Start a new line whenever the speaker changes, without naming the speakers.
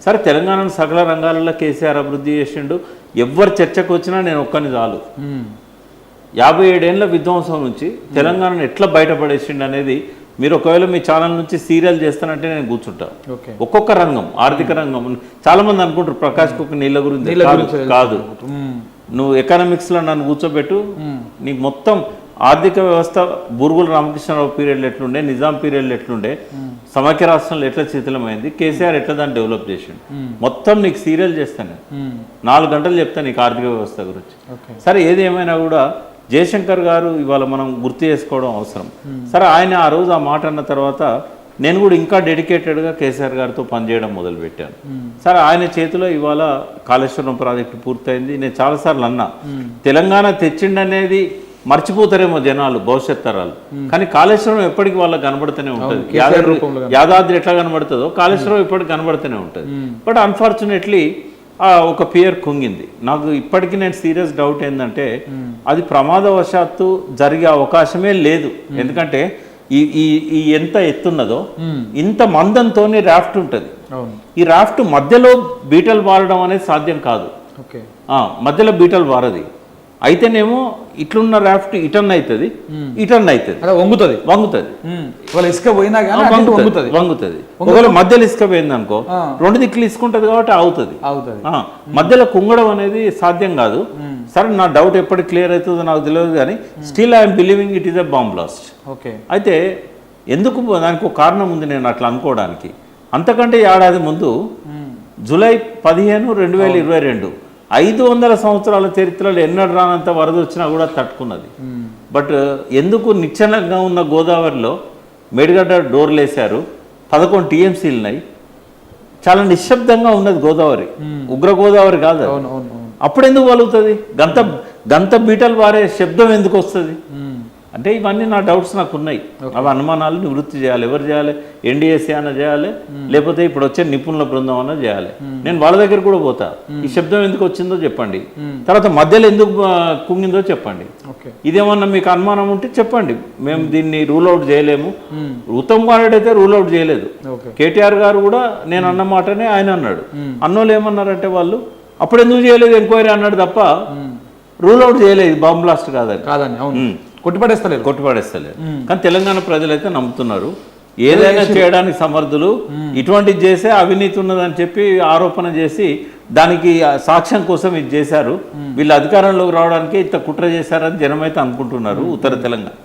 సరే తెలంగాణను సకల రంగాలలో కేసీఆర్ అభివృద్ధి చేసిండు, ఎవ్వరు చర్చకు వచ్చినా నేను ఒక్కని చాలు. 57 ఏళ్ల విధ్వంసం నుంచి తెలంగాణను ఎట్లా బయటపడేసిండు అనేది మీరు ఒకవేళ మీ ఛానల్ నుంచి సీరియల్ చేస్తానంటే నేను కూర్చుంటా. ఒక్కొక్క రంగం, ఆర్థిక రంగం, చాలా మంది అనుకుంటారు ప్రకాష్ కుక్క నీళ్ళ గురించి కాదు. నువ్వు ఎకనామిక్స్లో నన్ను కూర్చోబెట్టు, నీకు మొత్తం ఆర్థిక వ్యవస్థ బూరుగుల రామకృష్ణరావు పీరియడ్లు ఎట్లుండే, నిజాం పీరియడ్లు ఎట్లుండే, సమైక్య రాష్ట్రంలో ఎట్లా శిథిలమైంది, కేసీఆర్ ఎట్లా దాన్ని డెవలప్ చేసిండు, మొత్తం నీకు సీరియల్ చేస్తాను. 4 గంటలు చెప్తాను నీకు ఆర్థిక వ్యవస్థ గురించి. సరే ఏది ఏమైనా కూడా జయశంకర్ గారు ఇవాళ మనం గుర్తు చేసుకోవడం అవసరం. సరే ఆయన ఆ రోజు ఆ మాట అన్న తర్వాత నేను కూడా ఇంకా డెడికేటెడ్గా కేసీఆర్ గారితో పనిచేయడం మొదలుపెట్టాను. సరే ఆయన చేతిలో ఇవాళ కాళేశ్వరం ప్రాజెక్టు పూర్తయింది. నేను చాలాసార్లు అన్నా, తెలంగాణ తెచ్చిండనేది మర్చిపోతారేమో జనాలు, భవిష్యత్ తరాలు, కానీ కాళేశ్వరం ఎప్పటికీ వాళ్ళకి కనబడుతూనే ఉంటుంది. యాదాద్రి ఎట్లా కనబడుతుందో కాళేశ్వరం ఇప్పటికి కనబడుతూనే ఉంటుంది. బట్ అన్ఫార్చునేట్లీ ఒక పియర్ కుంగింది. నాకు ఇప్పటికీ నేను సీరియస్ డౌట్ ఏంటంటే అది ప్రమాదవశాత్తు జరిగే అవకాశమే లేదు. ఎందుకంటే ఈ ఎంత ఎత్తున్నదో ఇంత మందంతోనే రాఫ్ట్ ఉంటుంది. ఈ రాఫ్ట్ మధ్యలో బీటలు బారడం అనేది సాధ్యం కాదు. మధ్యలో బీటలు బారది. అయితేనేమో ఇట్లున్న రాఫ్ట్ ఇటర్న్ అవుతుంది, ఇటర్న్ అవుతుంది, వంగుతుంది,
ఇసుక పోయినా
వంగుతుంది. ఒకవేళ మధ్యలో ఇసుక పోయింది అనుకో, 2 దిక్కులు ఇసుకుంటది కాబట్టి అవుతుంది. మధ్యలో కుంగడం అనేది సాధ్యం కాదు. సరే నా డౌట్ ఎప్పటికి క్లియర్ అవుతుందో నాకు తెలియదు, కానీ still I'm believing it is a bomb blast. అయితే ఎందుకు దానికి ఒక కారణం ఉంది నేను అట్లా అనుకోవడానికి. అంతకంటే ఏడాది ముందు జూలై 15, 2022 500 సంవత్సరాల చరిత్రలో ఎన్నడూ రానంత వరద వచ్చినా కూడా తట్టుకున్నది. బట్ ఎందుకు నిచ్చెనగా ఉన్న గోదావరిలో మేడిగడ్డ డోర్లు వేశారు, 11 టీఎంసీలు ఉన్నాయి, చాలా నిశ్శబ్దంగా ఉన్నది గోదావరి, ఉగ్ర గోదావరి కాదు. అప్పుడు ఎందుకు వలుగుతుంది? గంత బీటలు వారే శబ్దం ఎందుకు వస్తుంది అంటే ఇవన్నీ నా డౌట్స్ నాకు ఉన్నాయి. అవి అనుమానాలు నివృత్తి చేయాలి. ఎవరు చేయాలి? ఎన్డీఎస్ఏ అన్న చేయాలి, లేకపోతే ఇప్పుడు వచ్చే నిపుణుల బృందం అన్న చేయాలి. నేను వాళ్ళ దగ్గర కూడా పోతా, ఈ శబ్దం ఎందుకు వచ్చిందో చెప్పండి, తర్వాత మధ్యలో ఎందుకు కుంగిందో చెప్పండి. ఇదేమన్నా మీకు అనుమానం ఉంటే చెప్పండి, మేము దీన్ని రూల్ అవుట్ చేయలేము. ఉత్తమ్ కుమార్ రెడ్డి అయితే రూల్ అవుట్ చేయలేదు. కేటీఆర్ గారు కూడా నేను అన్న మాటనే ఆయన అన్నాడు. అన్నోళ్ళు ఏమన్నారంటే వాళ్ళు అప్పుడు ఎందుకు చేయలేదు ఎంక్వైరీ అన్నాడు తప్ప రూల్ అవుట్ చేయలేదు, బాంబ్ బ్లాస్ట్ కాదని కొట్టిపడేస్తలేదు. కానీ తెలంగాణ ప్రజలైతే నమ్ముతున్నారు, ఏదైనా చేయడానికి సమర్థులు. ఇటువంటిది చేసే అవినీతి ఉన్నదని చెప్పి ఆరోపణ చేసి దానికి సాక్ష్యం కోసం ఇది చేశారు. వీళ్ళు అధికారంలోకి రావడానికి ఇంత కుట్ర చేశారని జనమైతే అనుకుంటున్నారు ఉత్తర తెలంగాణ.